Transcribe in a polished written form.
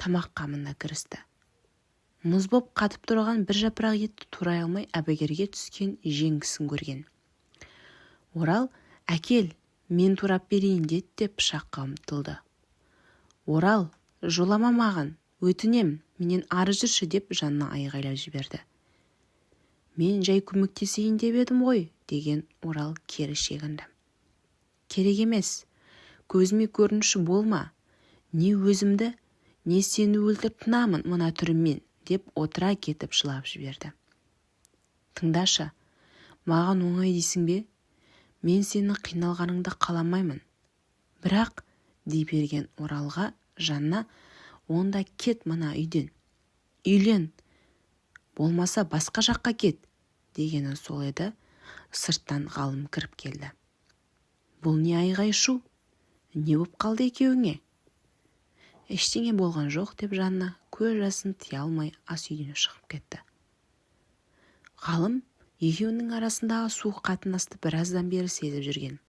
тамақ қамына кірісті. Мұз боп қатып тұрған бір жапырақ етті турай алмай әбігерге түскен жеңгісін көрген. Орал, әкел, мен турап берейін деді деп пышаққа ұмтылды. Орал, жолама маған, өтінем, менен ары жүрші деп жанына айғайлап жіберді. Мен жай көмектесейін деп едім ғой, деген Орал кері шегінді. Керек емес, көзіме көрінуші болма, не өзімді, не сені өлтіріп тынамын мына түріммен, деп отыра кетіп жылап жіберді. Тыңдашы, маған оңай дейсің бе? Мен сені қиналғаныңды қаламаймын. Бірақ, дей берген Оралға жанна, онда кет мына үйден. Үйлен, болмаса басқа жаққа кет, дегені сол еді. Сырттан ғалым кіріп келді. Бұл не айғай шу? Не боп қалды екеуіңе? Ештеңе болған жоқ деп жанна көз жасын тия алмай ас үйден шығып кетті. Ғалым екеуінің арасындағы суық қатынасты біраздан бері сезіп жүрген.